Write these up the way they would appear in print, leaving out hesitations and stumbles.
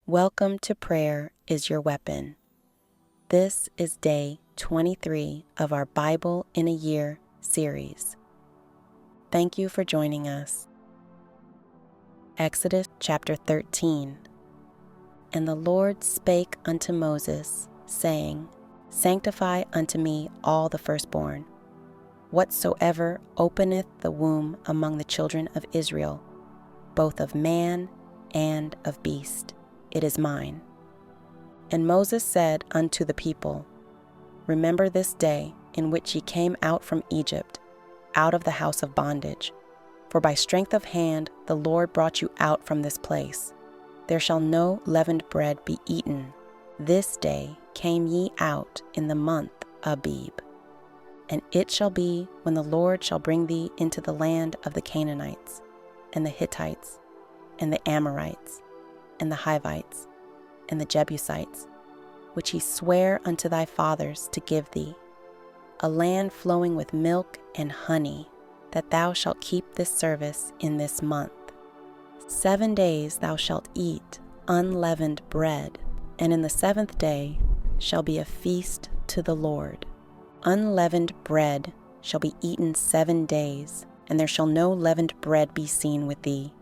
Welcome to Prayer is Your Weapon. This is day 23 of our Bible in a Year series. Thank you for joining us. Exodus chapter 13. And the Lord spake unto Moses, saying, Sanctify unto me all the firstborn, whatsoever openeth the womb among the children of Israel, both of man and of beast. It is mine. And Moses said unto the people, Remember this day in which ye came out from Egypt, out of the house of bondage. For by strength of hand the Lord brought you out from this place. There shall no leavened bread be eaten. This day came ye out in the month Abib. And it shall be, when the Lord shall bring thee into the land of the Canaanites, and the Hittites, and the Amorites, and the Hivites, and the Jebusites, which he sware unto thy fathers to give thee, a land flowing with milk and honey, that thou shalt keep this service in this month. 7 days thou shalt eat unleavened bread, and in the 7th day shall be a feast to the Lord. Unleavened bread shall be eaten 7 days, and there shall no leavened bread be seen with thee.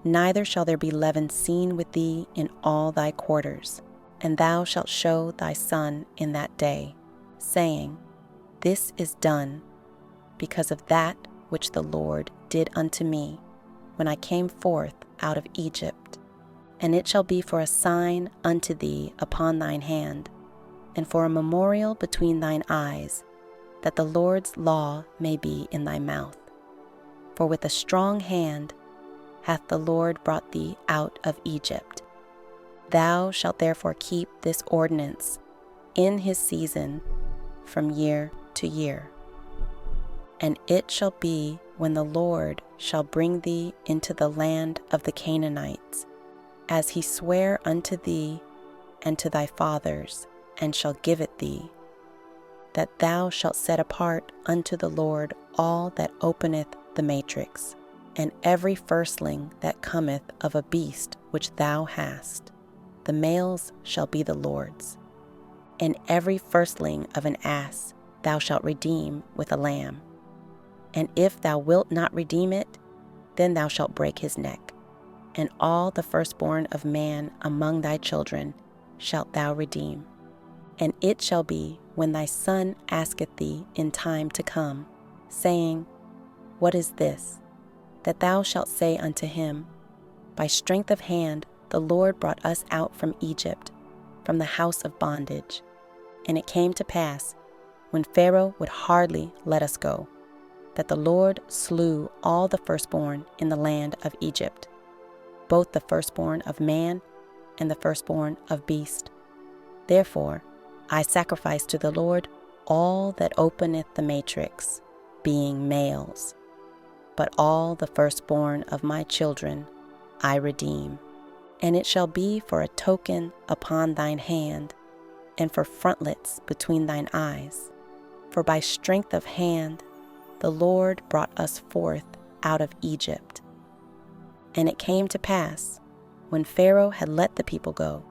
Neither shall there be leaven seen with thee in all thy quarters. And thou shalt show thy son in that day, saying, This is done because of that which the Lord did unto me when I came forth out of Egypt. And it shall be for a sign unto thee upon thine hand, and for a memorial between thine eyes, that the Lord's law may be in thy mouth. For with a strong hand hath the Lord brought thee out of Egypt. Thou shalt therefore keep this ordinance in his season from year to year. And it shall be, when the Lord shall bring thee into the land of the Canaanites, as he sware unto thee and to thy fathers, and shall give it thee, that thou shalt set apart unto the Lord all that openeth the matrix, and every firstling that cometh of a beast which thou hast. The males shall be the Lord's. And every firstling of an ass thou shalt redeem with a lamb. And if thou wilt not redeem it, then thou shalt break his neck. And all the firstborn of man among thy children shalt thou redeem. And it shall be, when thy son asketh thee in time to come, saying, What is this? That thou shalt say unto him, By strength of hand the Lord brought us out from Egypt, from the house of bondage. And it came to pass, when Pharaoh would hardly let us go, that the Lord slew all the firstborn in the land of Egypt, both the firstborn of man and the firstborn of beast. Therefore I sacrifice to the Lord all that openeth the matrix, being males. But all the firstborn of my children I redeem. And it shall be for a token upon thine hand, and for frontlets between thine eyes. For by strength of hand the Lord brought us forth out of Egypt. And it came to pass, when Pharaoh had let the people go,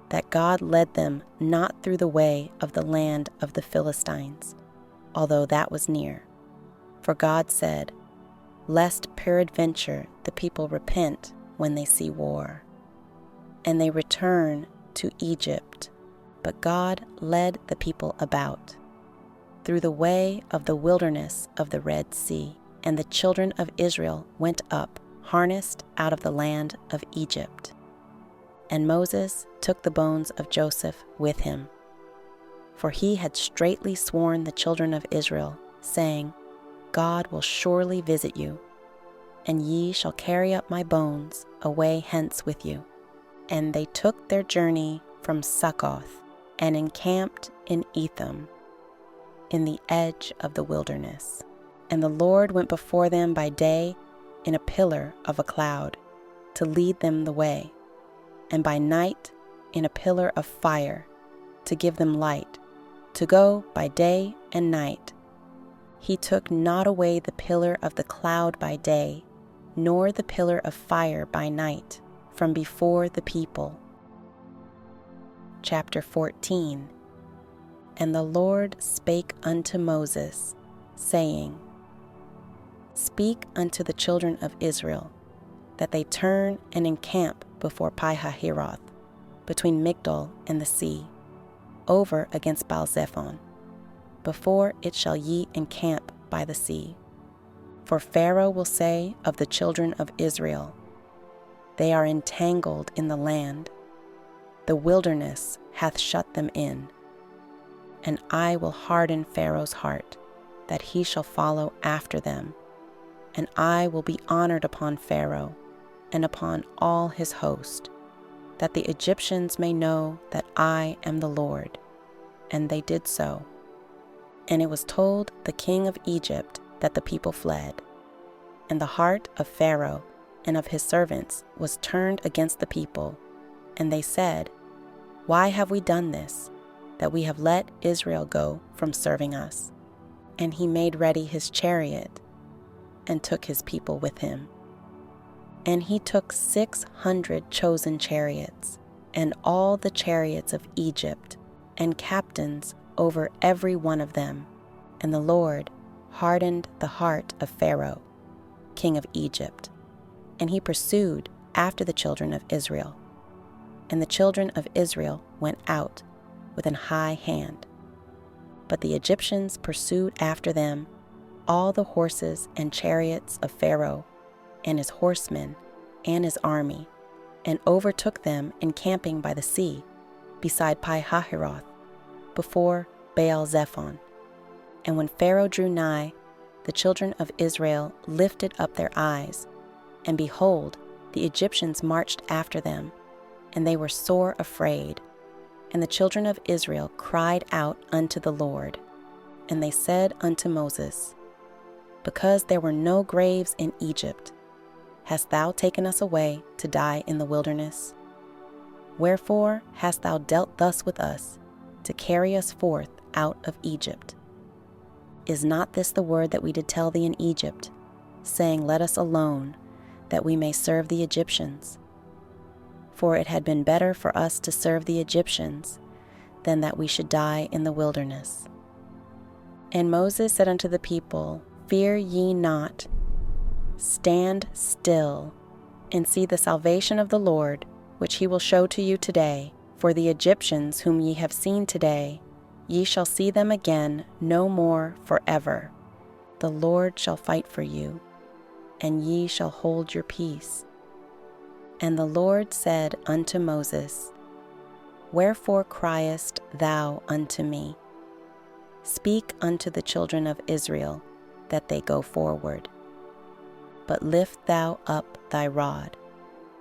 that God led them not through the way of the land of the Philistines, although that was near. For God said, Lest peradventure the people repent when they see war. And they return to Egypt. But God led the people about through the way of the wilderness of the Red Sea. And the children of Israel went up, harnessed out of the land of Egypt. And Moses took the bones of Joseph with him. For he had straitly sworn the children of Israel, saying, God will surely visit you, and ye shall carry up my bones away hence with you. And they took their journey from Succoth, and encamped in Etham, in the edge of the wilderness. And the Lord went before them by day in a pillar of a cloud, to lead them the way, and by night in a pillar of fire, to give them light, to go by day and night. He took not away the pillar of the cloud by day, nor the pillar of fire by night, from before the people. chapter 14. And the Lord spake unto Moses, saying, Speak unto the children of Israel, that they turn and encamp before Pi-hahiroth, between Migdol and the sea, over against Baal-zephon, before it shall ye encamp by the sea. For Pharaoh will say of the children of Israel, They are entangled in the land, the wilderness hath shut them in. And I will harden Pharaoh's heart, that he shall follow after them. And I will be honored upon Pharaoh, and upon all his host, that the Egyptians may know that I am the Lord. And they did so. And it was told the king of Egypt that the people fled. And the heart of Pharaoh and of his servants was turned against the people. And they said, Why have we done this, that we have let Israel go from serving us? And he made ready his chariot, and took his people with him. And he took 600 chosen chariots, and all the chariots of Egypt, and captains over every one of them. And the Lord hardened the heart of Pharaoh, king of Egypt, and he pursued after the children of Israel. And the children of Israel went out with an high hand. But the Egyptians pursued after them all the horses and chariots of Pharaoh, and his horsemen, and his army, and overtook them encamping by the sea, beside Pi-hahiroth, before Baal-zephon. And when Pharaoh drew nigh, the children of Israel lifted up their eyes, and behold, the Egyptians marched after them, and they were sore afraid. And the children of Israel cried out unto the Lord. And they said unto Moses, Because there were no graves in Egypt, hast thou taken us away to die in the wilderness? Wherefore hast thou dealt thus with us, to carry us forth out of Egypt? Is not this the word that we did tell thee in Egypt, saying, Let us alone, that we may serve the Egyptians? For it had been better for us to serve the Egyptians, than that we should die in the wilderness. And Moses said unto the people, Fear ye not, stand still, and see the salvation of the Lord, which he will show to you today. For the Egyptians whom ye have seen today, ye shall see them again no more forever. The Lord shall fight for you, and ye shall hold your peace. And the Lord said unto Moses, Wherefore criest thou unto me? Speak unto the children of Israel, that they go forward. But lift thou up thy rod,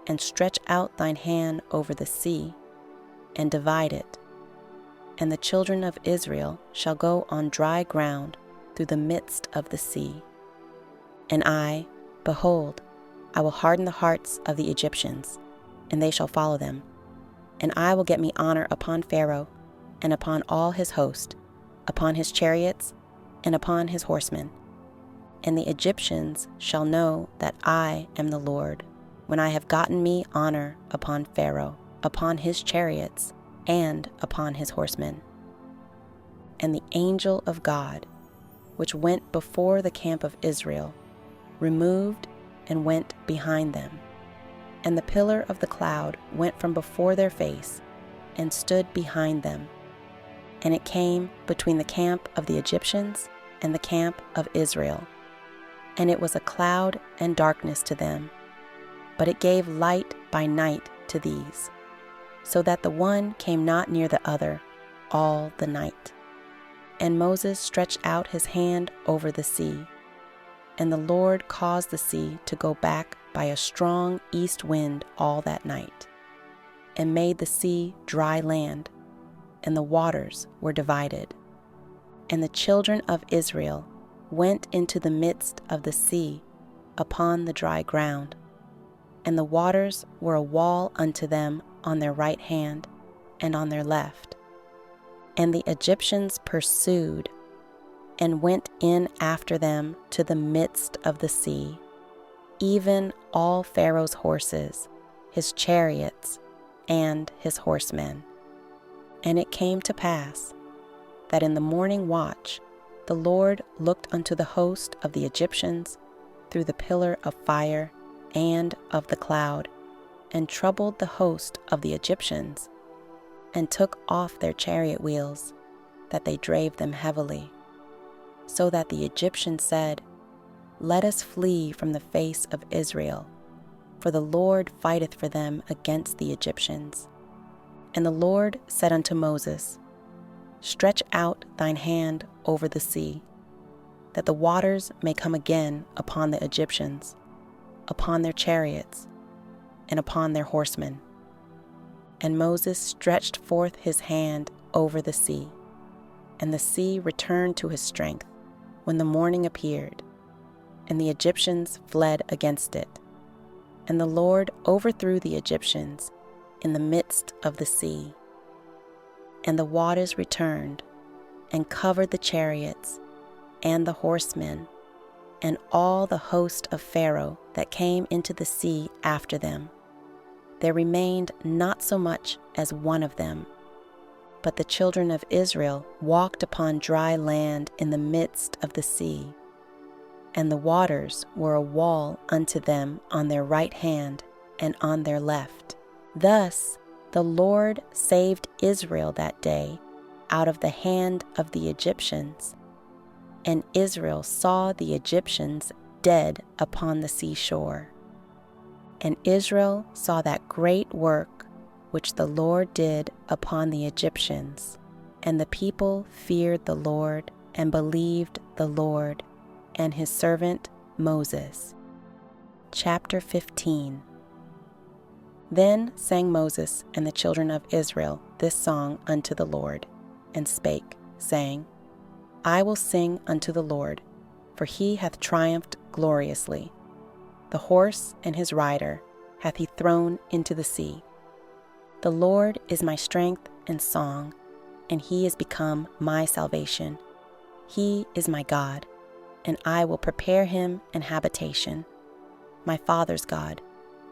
and stretch out thine hand over the sea, and divide it. And the children of Israel shall go on dry ground through the midst of the sea. And I, behold, I will harden the hearts of the Egyptians, and they shall follow them. And I will get me honor upon Pharaoh, and upon all his host, upon his chariots, and upon his horsemen. And the Egyptians shall know that I am the Lord, when I have gotten me honor upon Pharaoh, upon his chariots, and upon his horsemen. And the angel of God, which went before the camp of Israel, removed and went behind them. And the pillar of the cloud went from before their face, and stood behind them. And it came between the camp of the Egyptians and the camp of Israel. And it was a cloud and darkness to them, but it gave light by night to these, so that the one came not near the other all the night. And Moses stretched out his hand over the sea, and the Lord caused the sea to go back by a strong east wind all that night, and made the sea dry land, and the waters were divided. And the children of Israel went into the midst of the sea upon the dry ground, and the waters were a wall unto them on their right hand and on their left. And the Egyptians pursued, and went in after them to the midst of the sea, even all Pharaoh's horses, his chariots, and his horsemen. And it came to pass that in the morning watch the Lord looked unto the host of the Egyptians through the pillar of fire and of the cloud, and troubled the host of the Egyptians, and took off their chariot wheels, that they drave them heavily. So that the Egyptians said, Let us flee from the face of Israel, for the Lord fighteth for them against the Egyptians. And the Lord said unto Moses, Stretch out thine hand over the sea, that the waters may come again upon the Egyptians, upon their chariots, and upon their horsemen. And Moses stretched forth his hand over the sea, and the sea returned to his strength when the morning appeared, and the Egyptians fled against it. And the Lord overthrew the Egyptians in the midst of the sea. And the waters returned, and covered the chariots, and the horsemen, and all the host of Pharaoh that came into the sea after them. There remained not so much as one of them. But the children of Israel walked upon dry land in the midst of the sea, and the waters were a wall unto them on their right hand and on their left. Thus the Lord saved Israel that day out of the hand of the Egyptians, and Israel saw the Egyptians dead upon the seashore. And Israel saw that great work which the Lord did upon the Egyptians, and the people feared the Lord and believed the Lord and his servant Moses. Chapter 15. Then sang Moses and the children of Israel this song unto the Lord, and spake, saying, I will sing unto the Lord, for he hath triumphed gloriously. The horse and his rider hath he thrown into the sea. The Lord is my strength and song, and he is become my salvation. He is my God, and I will prepare him an habitation, my father's God,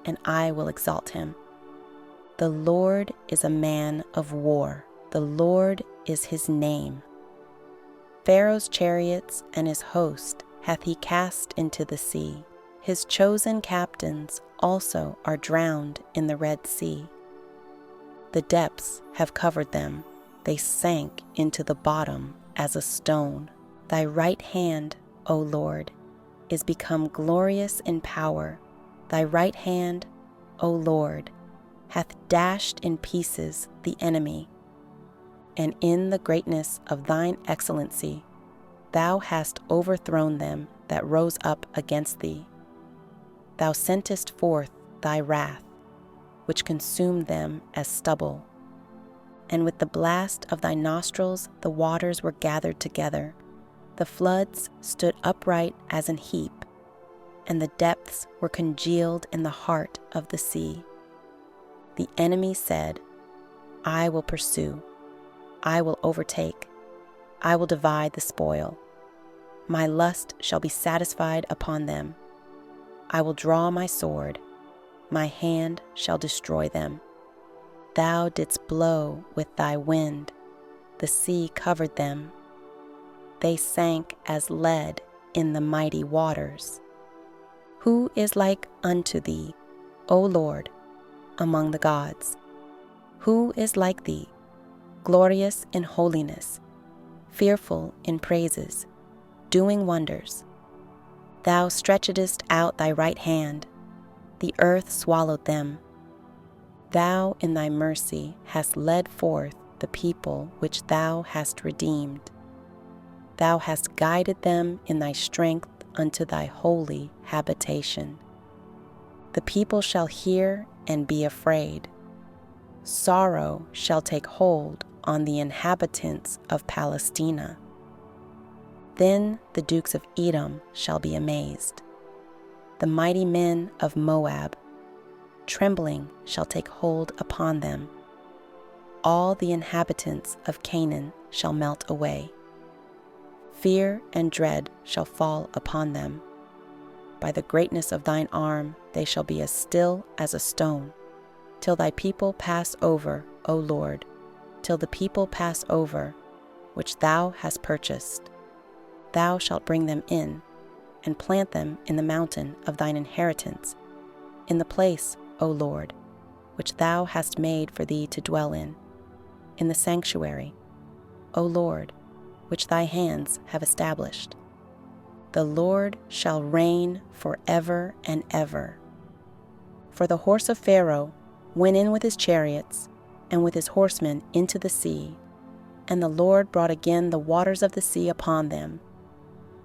and I will exalt him. The Lord is a man of war. The Lord is his name. Pharaoh's chariots and his host hath he cast into the sea. His chosen captains also are drowned in the Red Sea. The depths have covered them. They sank into the bottom as a stone. Thy right hand, O Lord, is become glorious in power. Thy right hand, O Lord, hath dashed in pieces the enemy. And in the greatness of thine excellency, thou hast overthrown them that rose up against thee. Thou sentest forth thy wrath, which consumed them as stubble. And with the blast of thy nostrils the waters were gathered together. The floods stood upright as an heap, and the depths were congealed in the heart of the sea. The enemy said, I will pursue, I will overtake, I will divide the spoil. My lust shall be satisfied upon them. I will draw my sword, my hand shall destroy them. Thou didst blow with thy wind, the sea covered them. They sank as lead in the mighty waters. Who is like unto thee, O Lord, among the gods? Who is like thee, glorious in holiness, fearful in praises, doing wonders? Thou stretchedst out thy right hand, the earth swallowed them. Thou in thy mercy hast led forth the people which thou hast redeemed. Thou hast guided them in thy strength unto thy holy habitation. The people shall hear and be afraid. Sorrow shall take hold on the inhabitants of Palestina. Then the dukes of Edom shall be amazed. The mighty men of Moab, trembling shall take hold upon them. All the inhabitants of Canaan shall melt away. Fear and dread shall fall upon them. By the greatness of thine arm they shall be as still as a stone, till thy people pass over, O Lord, till the people pass over, which thou hast purchased. Thou shalt bring them in, and plant them in the mountain of thine inheritance, in the place, O Lord, which thou hast made for thee to dwell in the sanctuary, O Lord, which thy hands have established. The Lord shall reign forever and ever. For the horse of Pharaoh went in with his chariots and with his horsemen into the sea, and the Lord brought again the waters of the sea upon them.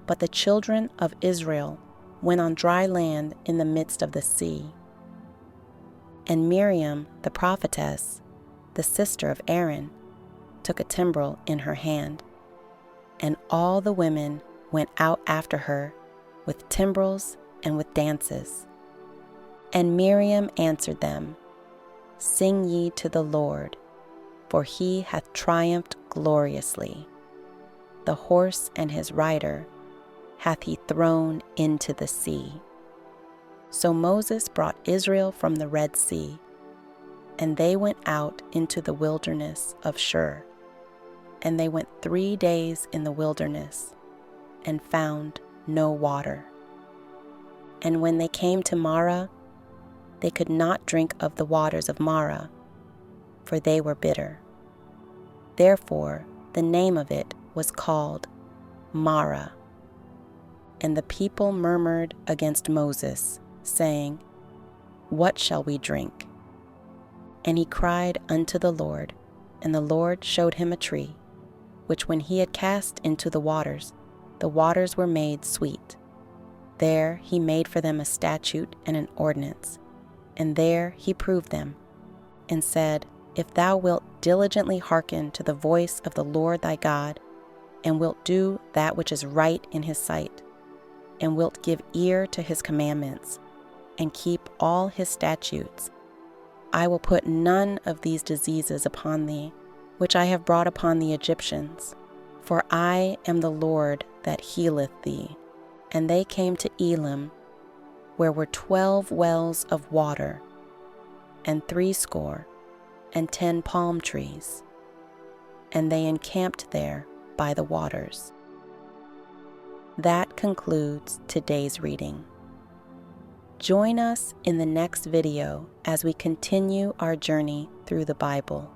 But the children of Israel went on dry land in the midst of the sea. And Miriam the prophetess, the sister of Aaron, took a timbrel in her hand, and all the women went out after her with timbrels and with dances. And Miriam answered them, Sing ye to the Lord, for he hath triumphed gloriously. The horse and his rider hath he thrown into the sea. So Moses brought Israel from the Red Sea, and they went out into the wilderness of Shur. And they went 3 days in the wilderness, and found no water. And when they came to Marah, they could not drink of the waters of Marah, for they were bitter. Therefore the name of it was called Marah. And the people murmured against Moses, saying, What shall we drink? And he cried unto the Lord, and the Lord showed him a tree, which when he had cast into the waters were made sweet. There he made for them a statute and an ordinance, and there he proved them, and said, If thou wilt diligently hearken to the voice of the Lord thy God, and wilt do that which is right in his sight, and wilt give ear to his commandments, and keep all his statutes, I will put none of these diseases upon thee, which I have brought upon the Egyptians, for I am the Lord that healeth thee. And they came to Elim, where were 12 wells of water, and 70 palm trees, and they encamped there by the waters. That concludes today's reading. Join us in the next video as we continue our journey through the Bible.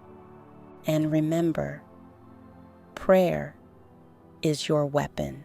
And remember, prayer is your weapon.